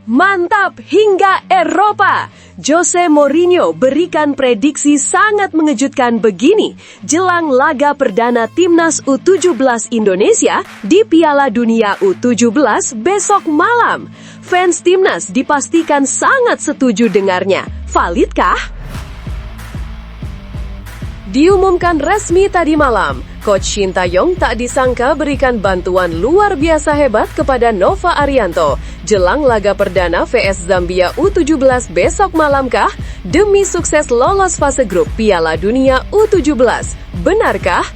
mantap hingga Eropa. Jose Mourinho berikan prediksi sangat mengejutkan begini jelang laga perdana Timnas U17 Indonesia di Piala Dunia U17 besok malam. Fans Timnas dipastikan sangat setuju dengarnya. Validkah? Diumumkan resmi tadi malam, Coach Shin Tae-yong tak disangka berikan bantuan luar biasa hebat kepada Nova Arianto jelang laga perdana vs Zambia U17 besok malamkah demi sukses lolos fase grup Piala Dunia U17. Benarkah?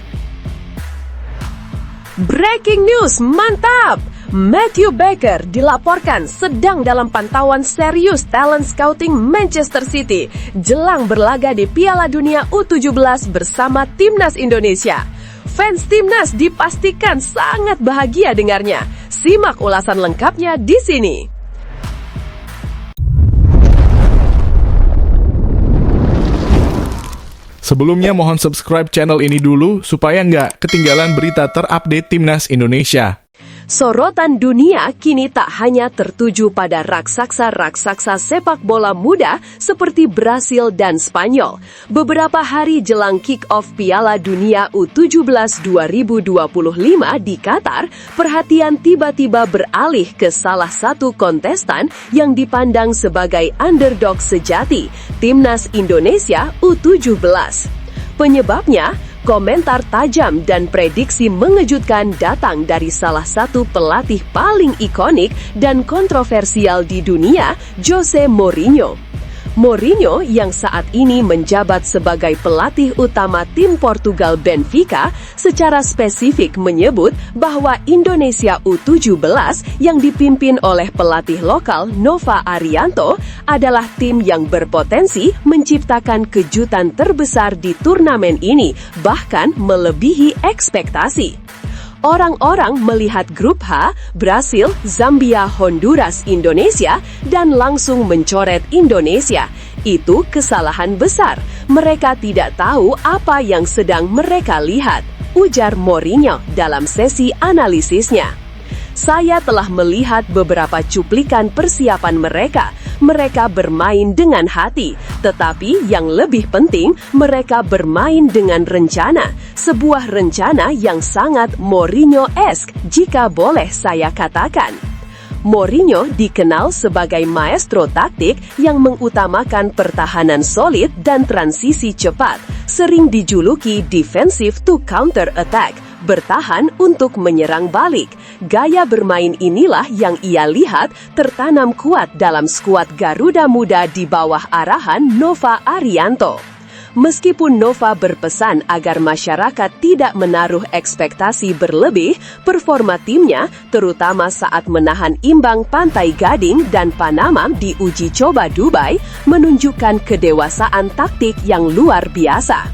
Breaking news, mantap! Matthew Baker dilaporkan sedang dalam pantauan serius talent scouting Manchester City jelang berlaga di Piala Dunia U17 bersama Timnas Indonesia. Fans Timnas dipastikan sangat bahagia dengarnya. Simak ulasan lengkapnya di sini. Sebelumnya mohon subscribe channel ini dulu supaya nggak ketinggalan berita terupdate Timnas Indonesia. Sorotan dunia kini tak hanya tertuju pada raksasa-raksasa sepak bola muda seperti Brasil dan Spanyol. Beberapa hari jelang kick-off Piala Dunia U17 2025 di Qatar, perhatian tiba-tiba beralih ke salah satu kontestan yang dipandang sebagai underdog sejati, Timnas Indonesia U17. Penyebabnya, komentar tajam dan prediksi mengejutkan datang dari salah satu pelatih paling ikonik dan kontroversial di dunia, Jose Mourinho. Mourinho yang saat ini menjabat sebagai pelatih utama tim Portugal Benfica secara spesifik menyebut bahwa Indonesia U17 yang dipimpin oleh pelatih lokal Nova Arianto adalah tim yang berpotensi menciptakan kejutan terbesar di turnamen ini, bahkan melebihi ekspektasi. Orang-orang melihat grup H, Brasil, Zambia, Honduras, Indonesia, dan langsung mencoret Indonesia. Itu kesalahan besar. Mereka tidak tahu apa yang sedang mereka lihat, ujar Mourinho dalam sesi analisisnya. Saya telah melihat beberapa cuplikan persiapan mereka. Mereka bermain dengan hati, tetapi yang lebih penting, mereka bermain dengan rencana. Sebuah rencana yang sangat Mourinho-esque, jika boleh saya katakan. Mourinho dikenal sebagai maestro taktik yang mengutamakan pertahanan solid dan transisi cepat, sering dijuluki defensive to counter attack, bertahan untuk menyerang balik. Gaya bermain inilah yang ia lihat tertanam kuat dalam skuad Garuda Muda di bawah arahan Nova Arianto. Meskipun Nova berpesan agar masyarakat tidak menaruh ekspektasi berlebih, performa timnya, terutama saat menahan imbang Pantai Gading dan Panama di uji coba Dubai, menunjukkan kedewasaan taktik yang luar biasa.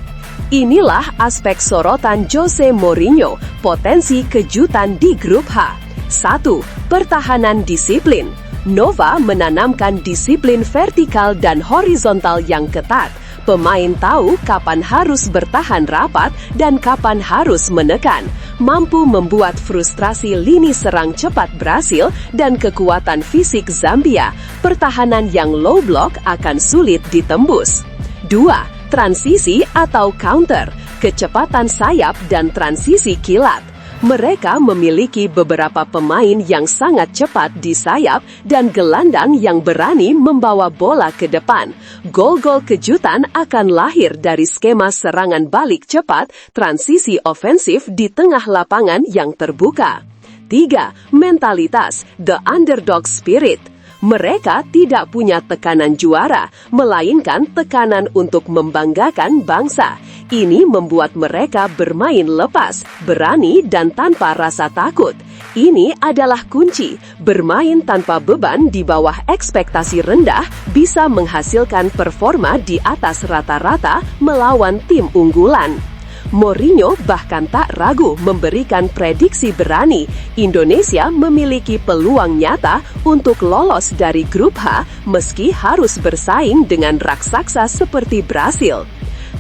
Inilah aspek sorotan Jose Mourinho, potensi kejutan di grup H. 1. Pertahanan disiplin. Nova menanamkan disiplin vertikal dan horizontal yang ketat. Pemain tahu kapan harus bertahan rapat dan kapan harus menekan, mampu membuat frustrasi lini serang cepat Brasil dan kekuatan fisik Zambia. Pertahanan yang low block akan sulit ditembus. 2. Transisi atau counter, kecepatan sayap dan transisi kilat. Mereka memiliki beberapa pemain yang sangat cepat di sayap dan gelandang yang berani membawa bola ke depan. Gol-gol kejutan akan lahir dari skema serangan balik cepat, transisi ofensif di tengah lapangan yang terbuka. 3. Mentalitas, the underdog spirit. Mereka tidak punya tekanan juara, melainkan tekanan untuk membanggakan bangsa. Ini membuat mereka bermain lepas, berani, dan tanpa rasa takut. Ini adalah kunci. Bermain tanpa beban di bawah ekspektasi rendah bisa menghasilkan performa di atas rata-rata melawan tim unggulan. Mourinho bahkan tak ragu memberikan prediksi berani. Indonesia memiliki peluang nyata untuk lolos dari grup H meski harus bersaing dengan raksasa seperti Brasil.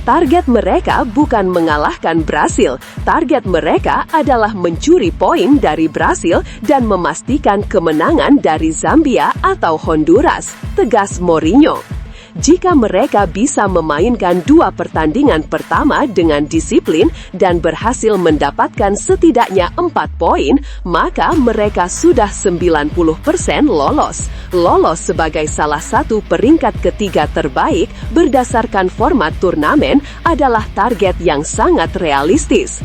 Target mereka bukan mengalahkan Brasil, target mereka adalah mencuri poin dari Brasil dan memastikan kemenangan dari Zambia atau Honduras, tegas Mourinho. Jika mereka bisa memainkan 2 pertandingan pertama dengan disiplin dan berhasil mendapatkan setidaknya 4 poin, maka mereka sudah 90% lolos. Lolos sebagai salah satu peringkat ketiga terbaik berdasarkan format turnamen adalah target yang sangat realistis.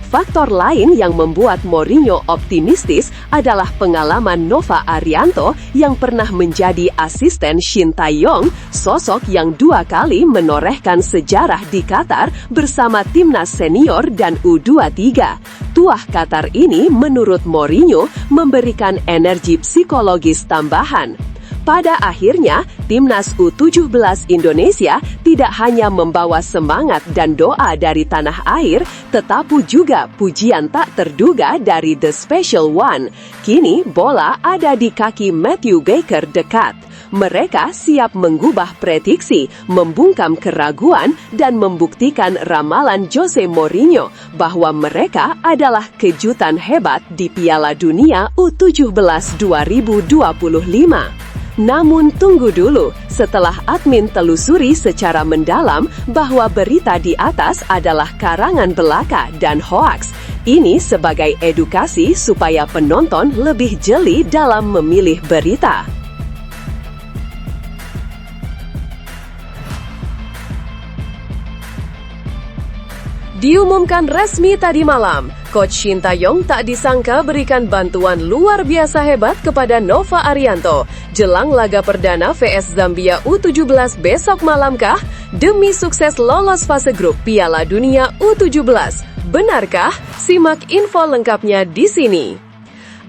Faktor lain yang membuat Mourinho optimistis adalah pengalaman Nova Arianto yang pernah menjadi asisten Shin Tae-yong, sosok yang 2 kali menorehkan sejarah di Qatar bersama timnas senior dan U23. Tuah Qatar ini menurut Mourinho memberikan energi psikologis tambahan. Pada akhirnya, timnas U17 Indonesia tidak hanya membawa semangat dan doa dari tanah air, tetapi juga pujian tak terduga dari The Special One. Kini bola ada di kaki Matthew Baker dekat. Mereka siap mengubah prediksi, membungkam keraguan, dan membuktikan ramalan Jose Mourinho bahwa mereka adalah kejutan hebat di Piala Dunia U17 2025. Namun tunggu dulu, setelah admin telusuri secara mendalam bahwa berita di atas adalah karangan belaka dan hoaks. Ini sebagai edukasi supaya penonton lebih jeli dalam memilih berita. Diumumkan resmi tadi malam, Coach Shin Tae-yong tak disangka berikan bantuan luar biasa hebat kepada Nova Arianto jelang laga perdana vs Zambia U17 besok malamkah demi sukses lolos fase grup Piala Dunia U17. Benarkah? Simak info lengkapnya di sini.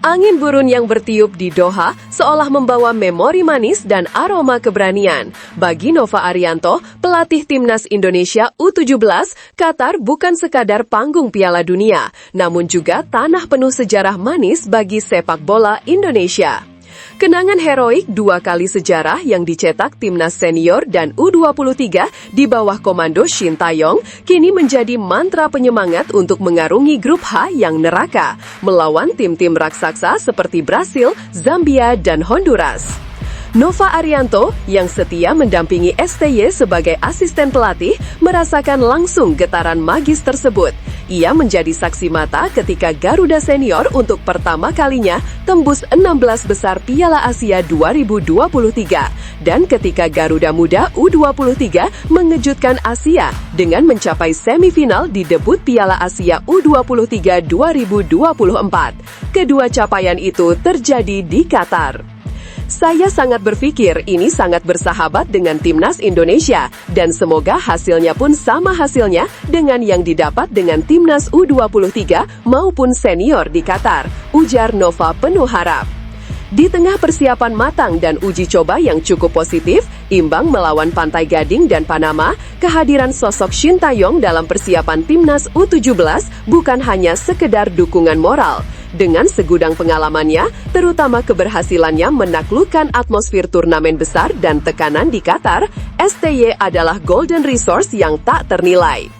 Angin burun yang bertiup di Doha seolah membawa memori manis dan aroma keberanian. Bagi Nova Arianto, pelatih timnas Indonesia U17, Qatar bukan sekadar panggung Piala Dunia, namun juga tanah penuh sejarah manis bagi sepak bola Indonesia. Kenangan heroik 2 kali sejarah yang dicetak timnas senior dan U23 di bawah komando Shin Tae-yong kini menjadi mantra penyemangat untuk mengarungi grup H yang neraka, melawan tim-tim raksasa seperti Brasil, Zambia, dan Honduras. Nova Arianto yang setia mendampingi STY sebagai asisten pelatih merasakan langsung getaran magis tersebut. Ia menjadi saksi mata ketika Garuda Senior untuk pertama kalinya tembus 16 besar Piala Asia 2023 dan ketika Garuda Muda U23 mengejutkan Asia dengan mencapai semifinal di debut Piala Asia U23 2024. Kedua capaian itu terjadi di Qatar. Saya sangat berpikir ini sangat bersahabat dengan timnas Indonesia dan semoga hasilnya pun sama hasilnya dengan yang didapat dengan timnas U23 maupun senior di Qatar, ujar Nova penuh harap. Di tengah persiapan matang dan uji coba yang cukup positif, imbang melawan Pantai Gading dan Panama, kehadiran sosok Shin Tae-yong dalam persiapan timnas U17 bukan hanya sekedar dukungan moral. Dengan segudang pengalamannya, terutama keberhasilannya menaklukkan atmosfer turnamen besar dan tekanan di Qatar, STY adalah golden resource yang tak ternilai.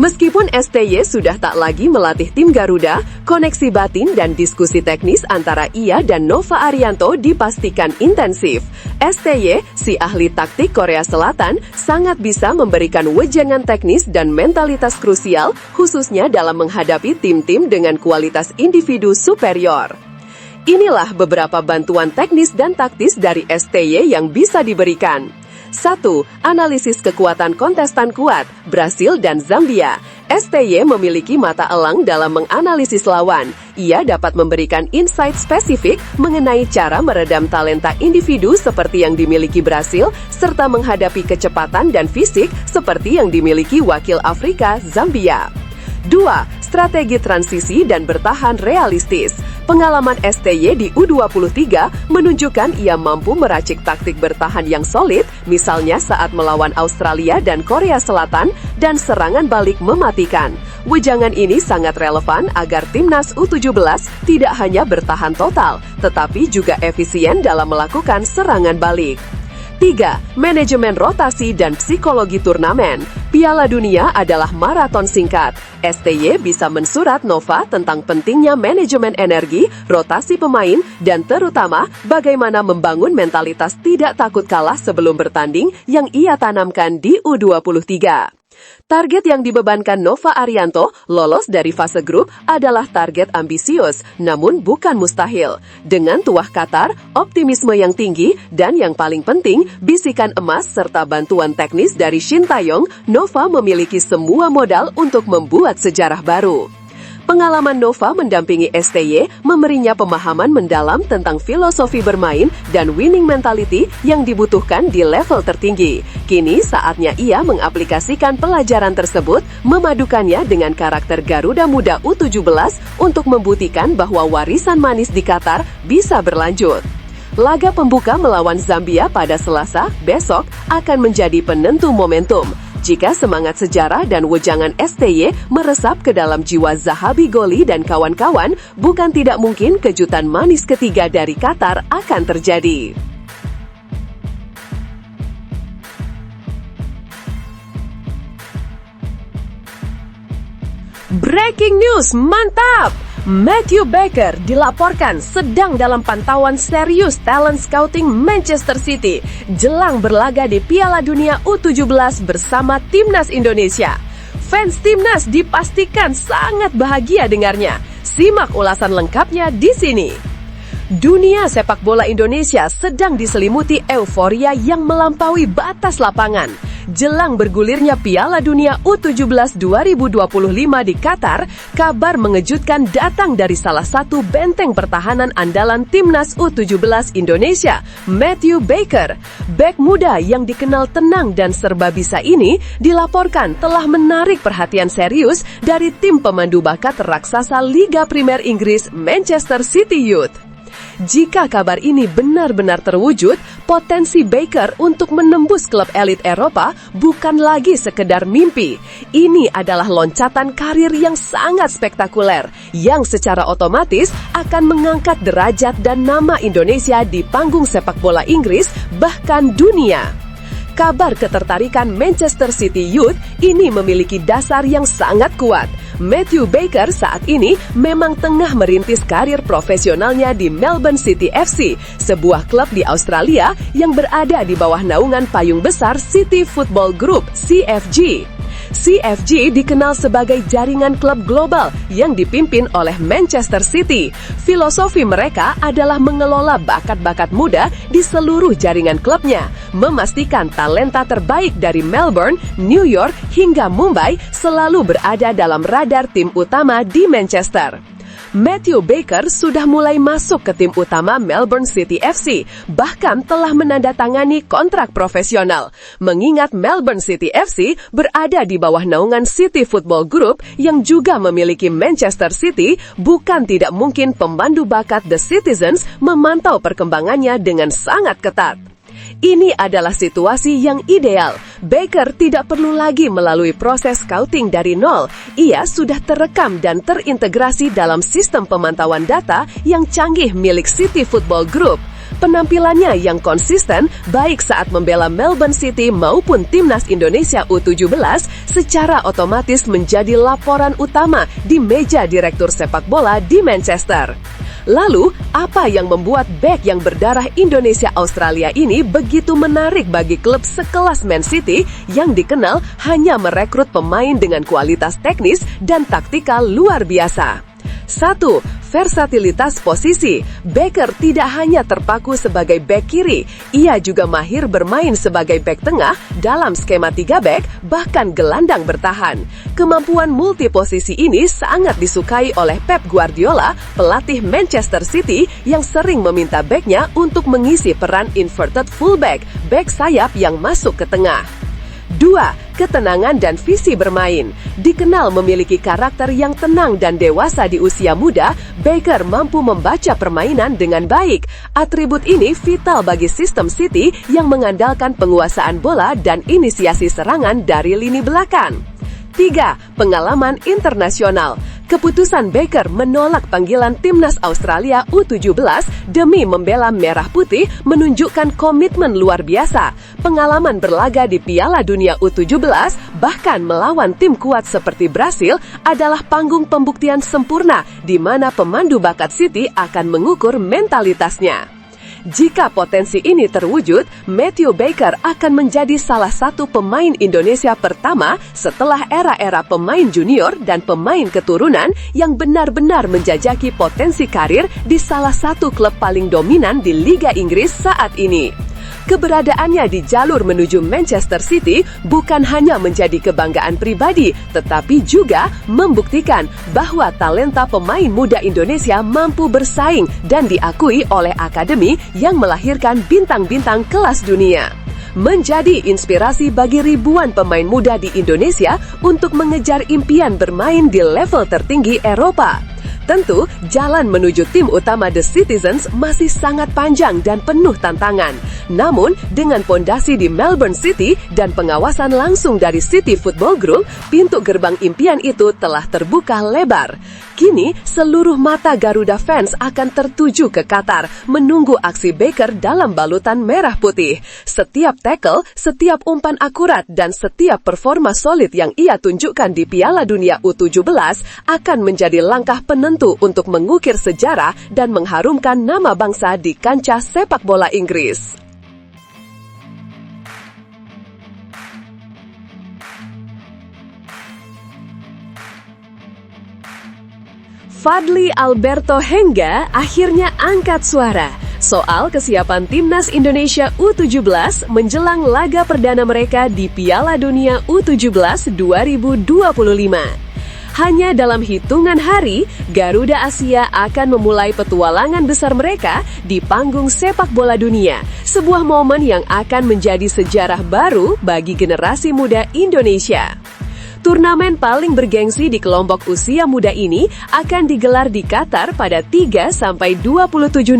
Meskipun STY sudah tak lagi melatih tim Garuda, koneksi batin dan diskusi teknis antara ia dan Nova Arianto dipastikan intensif. STY, si ahli taktik Korea Selatan, sangat bisa memberikan wejangan teknis dan mentalitas krusial, khususnya dalam menghadapi tim-tim dengan kualitas individu superior. Inilah beberapa bantuan teknis dan taktis dari STY yang bisa diberikan. 1. Analisis kekuatan kontestan kuat, Brasil dan Zambia. STY memiliki mata elang dalam menganalisis lawan. Ia dapat memberikan insight spesifik mengenai cara meredam talenta individu seperti yang dimiliki Brasil, serta menghadapi kecepatan dan fisik seperti yang dimiliki wakil Afrika, Zambia. 2. Strategi transisi dan bertahan realistis. Pengalaman STY di U23 menunjukkan ia mampu meracik taktik bertahan yang solid, misalnya saat melawan Australia dan Korea Selatan, dan serangan balik mematikan. Wejangan ini sangat relevan agar timnas U17 tidak hanya bertahan total, tetapi juga efisien dalam melakukan serangan balik. 3. Manajemen rotasi dan psikologi turnamen. Piala Dunia adalah maraton singkat. STY bisa mensurat Nova tentang pentingnya manajemen energi, rotasi pemain, dan terutama bagaimana membangun mentalitas tidak takut kalah sebelum bertanding yang ia tanamkan di U23. Target yang dibebankan Nova Arianto, lolos dari fase grup, adalah target ambisius, namun bukan mustahil. Dengan tuah Qatar, optimisme yang tinggi, dan yang paling penting, bisikan emas serta bantuan teknis dari Shin Taeyong, Nova memiliki semua modal untuk membuat sejarah baru. Pengalaman Nova mendampingi STY memberinya pemahaman mendalam tentang filosofi bermain dan winning mentality yang dibutuhkan di level tertinggi. Kini saatnya ia mengaplikasikan pelajaran tersebut, memadukannya dengan karakter Garuda Muda U17 untuk membuktikan bahwa warisan manis di Qatar bisa berlanjut. Laga pembuka melawan Zambia pada Selasa besok akan menjadi penentu momentum. Jika semangat sejarah dan wejangan STY meresap ke dalam jiwa Zahabi Goli dan kawan-kawan, bukan tidak mungkin kejutan manis ketiga dari Qatar akan terjadi. Breaking news, mantap! Matthew Baker dilaporkan sedang dalam pantauan serius talent scouting Manchester City jelang berlaga di Piala Dunia U17 bersama Timnas Indonesia. Fans Timnas dipastikan sangat bahagia dengarnya. Simak ulasan lengkapnya di sini. Dunia sepak bola Indonesia sedang diselimuti euforia yang melampaui batas lapangan. Jelang bergulirnya Piala Dunia U17 2025 di Qatar, kabar mengejutkan datang dari salah satu benteng pertahanan andalan Timnas U17 Indonesia, Matthew Baker. Bek muda yang dikenal tenang dan serba bisa ini dilaporkan telah menarik perhatian serius dari tim pemandu bakat raksasa Liga Primer Inggris Manchester City Youth. Jika kabar ini benar-benar terwujud, potensi Baker untuk menembus klub elit Eropa bukan lagi sekedar mimpi. Ini adalah loncatan karir yang sangat spektakuler, yang secara otomatis akan mengangkat derajat dan nama Indonesia di panggung sepak bola Inggris, bahkan dunia. Kabar ketertarikan Manchester City Youth ini memiliki dasar yang sangat kuat. Matthew Baker saat ini memang tengah merintis karir profesionalnya di Melbourne City FC, sebuah klub di Australia yang berada di bawah naungan payung besar City Football Group, CFG. CFG dikenal sebagai jaringan klub global yang dipimpin oleh Manchester City. Filosofi mereka adalah mengelola bakat-bakat muda di seluruh jaringan klubnya, memastikan talenta terbaik dari Melbourne, New York, hingga Mumbai selalu berada dalam radar tim utama di Manchester. Matthew Baker sudah mulai masuk ke tim utama Melbourne City FC, bahkan telah menandatangani kontrak profesional. Mengingat Melbourne City FC berada di bawah naungan City Football Group yang juga memiliki Manchester City, bukan tidak mungkin pemandu bakat The Citizens memantau perkembangannya dengan sangat ketat. Ini adalah situasi yang ideal. Baker tidak perlu lagi melalui proses scouting dari nol. Ia sudah terekam dan terintegrasi dalam sistem pemantauan data yang canggih milik City Football Group. Penampilannya yang konsisten, baik saat membela Melbourne City maupun Timnas Indonesia U17, secara otomatis menjadi laporan utama di meja direktur sepak bola di Manchester. Lalu, apa yang membuat bek yang berdarah Indonesia-Australia ini begitu menarik bagi klub sekelas Man City yang dikenal hanya merekrut pemain dengan kualitas teknis dan taktikal luar biasa? 1. Versatilitas posisi. Baker tidak hanya terpaku sebagai bek kiri, ia juga mahir bermain sebagai bek tengah dalam skema 3 bek, bahkan gelandang bertahan. Kemampuan multiposisi ini sangat disukai oleh Pep Guardiola, pelatih Manchester City yang sering meminta beknya untuk mengisi peran inverted fullback, bek sayap yang masuk ke tengah. 2. Ketenangan dan visi bermain. Dikenal memiliki karakter yang tenang dan dewasa di usia muda, Baker mampu membaca permainan dengan baik. Atribut ini vital bagi sistem City yang mengandalkan penguasaan bola dan inisiasi serangan dari lini belakang. 3. Pengalaman internasional. Keputusan Baker menolak panggilan timnas Australia U17 demi membela Merah Putih menunjukkan komitmen luar biasa. Pengalaman berlaga di Piala Dunia U17, bahkan melawan tim kuat seperti Brasil, adalah panggung pembuktian sempurna di mana pemandu bakat Siti akan mengukur mentalitasnya. Jika potensi ini terwujud, Matthew Baker akan menjadi salah satu pemain Indonesia pertama setelah era-era pemain junior dan pemain keturunan yang benar-benar menjajaki potensi karir di salah satu klub paling dominan di Liga Inggris saat ini. Keberadaannya di jalur menuju Manchester City bukan hanya menjadi kebanggaan pribadi, tetapi juga membuktikan bahwa talenta pemain muda Indonesia mampu bersaing dan diakui oleh akademi yang melahirkan bintang-bintang kelas dunia. Menjadi inspirasi bagi ribuan pemain muda di Indonesia untuk mengejar impian bermain di level tertinggi Eropa. Tentu, jalan menuju tim utama The Citizens masih sangat panjang dan penuh tantangan. Namun, dengan pondasi di Melbourne City dan pengawasan langsung dari City Football Group, pintu gerbang impian itu telah terbuka lebar. Kini, seluruh mata Garuda fans akan tertuju ke Qatar, menunggu aksi Baker dalam balutan merah putih. Setiap tackle, setiap umpan akurat, dan setiap performa solid yang ia tunjukkan di Piala Dunia U17 akan menjadi langkah penentu untuk mengukir sejarah dan mengharumkan nama bangsa di kancah sepak bola Inggris. Fadly Alberto Hengga akhirnya angkat suara soal kesiapan timnas Indonesia U17 menjelang laga perdana mereka di Piala Dunia U17 2025. Hanya dalam hitungan hari, Garuda Asia akan memulai petualangan besar mereka di panggung sepak bola dunia. Sebuah momen yang akan menjadi sejarah baru bagi generasi muda Indonesia. Turnamen paling bergengsi di kelompok usia muda ini akan digelar di Qatar pada 3-27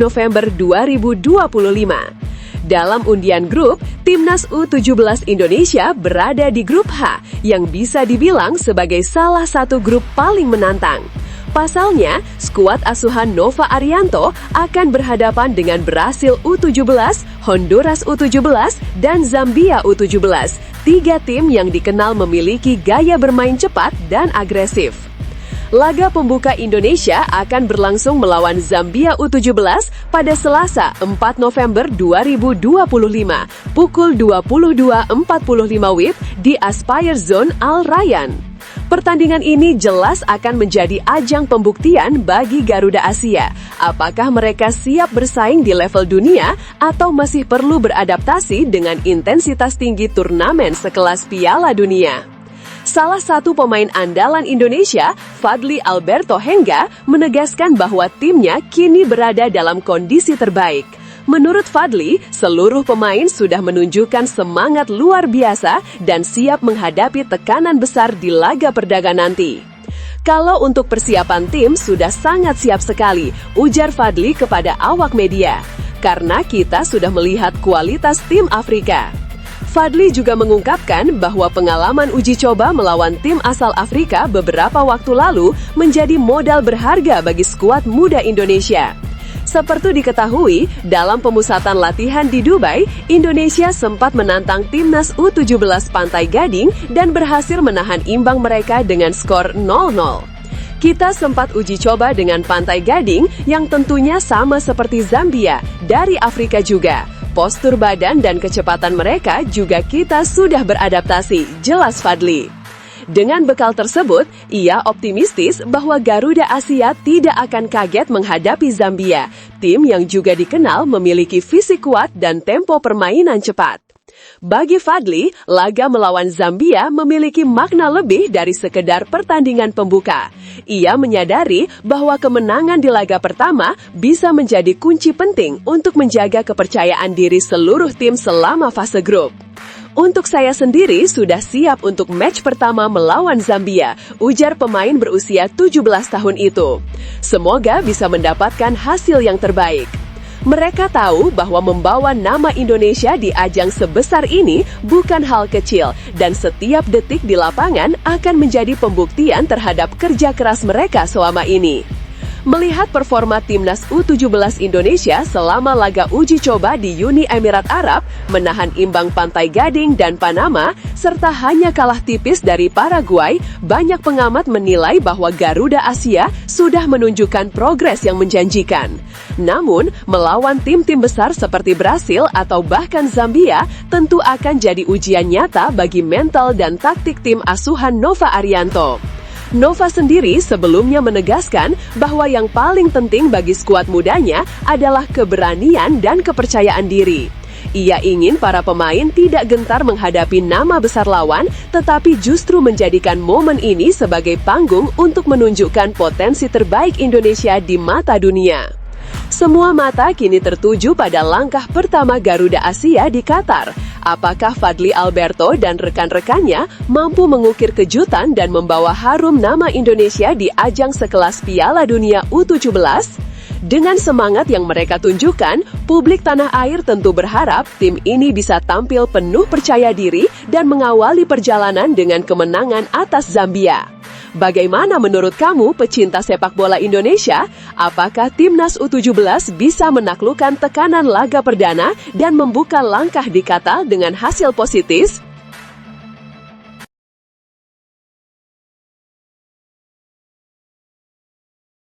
November 2025. Dalam undian grup, timnas U17 Indonesia berada di grup H yang bisa dibilang sebagai salah satu grup paling menantang. Pasalnya, skuad asuhan Nova Arianto akan berhadapan dengan Brasil U17, Honduras U17, dan Zambia U17. Tiga tim yang dikenal memiliki gaya bermain cepat dan agresif. Laga pembuka Indonesia akan berlangsung melawan Zambia U17 pada Selasa 4 November 2025 pukul 22.45 WIB di Aspire Zone Al Rayyan. Pertandingan ini jelas akan menjadi ajang pembuktian bagi Garuda Asia. Apakah mereka siap bersaing di level dunia atau masih perlu beradaptasi dengan intensitas tinggi turnamen sekelas Piala Dunia? Salah satu pemain andalan Indonesia, Fadly Alberto Hengga, menegaskan bahwa timnya kini berada dalam kondisi terbaik. Menurut Fadly, seluruh pemain sudah menunjukkan semangat luar biasa dan siap menghadapi tekanan besar di laga perdana nanti. Kalau untuk persiapan tim sudah sangat siap sekali, ujar Fadly kepada awak media. Karena kita sudah melihat kualitas tim Afrika. Fadly juga mengungkapkan bahwa pengalaman uji coba melawan tim asal Afrika beberapa waktu lalu menjadi modal berharga bagi skuad muda Indonesia. Seperti diketahui, dalam pemusatan latihan di Dubai, Indonesia sempat menantang timnas U17 Pantai Gading dan berhasil menahan imbang mereka dengan skor 0-0. Kita sempat uji coba dengan Pantai Gading yang tentunya sama seperti Zambia, dari Afrika juga. Postur badan dan kecepatan mereka juga kita sudah beradaptasi, jelas Fadly. Dengan bekal tersebut, ia optimistis bahwa Garuda Asia tidak akan kaget menghadapi Zambia, tim yang juga dikenal memiliki fisik kuat dan tempo permainan cepat. Bagi Fadly, laga melawan Zambia memiliki makna lebih dari sekedar pertandingan pembuka. Ia menyadari bahwa kemenangan di laga pertama bisa menjadi kunci penting untuk menjaga kepercayaan diri seluruh tim selama fase grup. Untuk saya sendiri sudah siap untuk match pertama melawan Zambia, ujar pemain berusia 17 tahun itu. Semoga bisa mendapatkan hasil yang terbaik. Mereka tahu bahwa membawa nama Indonesia di ajang sebesar ini bukan hal kecil dan setiap detik di lapangan akan menjadi pembuktian terhadap kerja keras mereka selama ini. Melihat performa timnas U17 Indonesia selama laga uji coba di Uni Emirat Arab, menahan imbang Pantai Gading dan Panama, serta hanya kalah tipis dari Paraguay, banyak pengamat menilai bahwa Garuda Asia sudah menunjukkan progres yang menjanjikan. Namun, melawan tim-tim besar seperti Brasil atau bahkan Zambia tentu akan jadi ujian nyata bagi mental dan taktik tim asuhan Nova Arianto. Nova sendiri sebelumnya menegaskan bahwa yang paling penting bagi skuad mudanya adalah keberanian dan kepercayaan diri. Ia ingin para pemain tidak gentar menghadapi nama besar lawan, tetapi justru menjadikan momen ini sebagai panggung untuk menunjukkan potensi terbaik Indonesia di mata dunia. Semua mata kini tertuju pada langkah pertama Garuda Asia di Qatar. Apakah Fadly Alberto dan rekan-rekannya mampu mengukir kejutan dan membawa harum nama Indonesia di ajang sekelas Piala Dunia U17? Dengan semangat yang mereka tunjukkan, publik tanah air tentu berharap tim ini bisa tampil penuh percaya diri dan mengawali perjalanan dengan kemenangan atas Zambia. Bagaimana menurut kamu pecinta sepak bola Indonesia? Apakah timnas U17 bisa menaklukkan tekanan laga perdana dan membuka langkah di Qatar dengan hasil positif?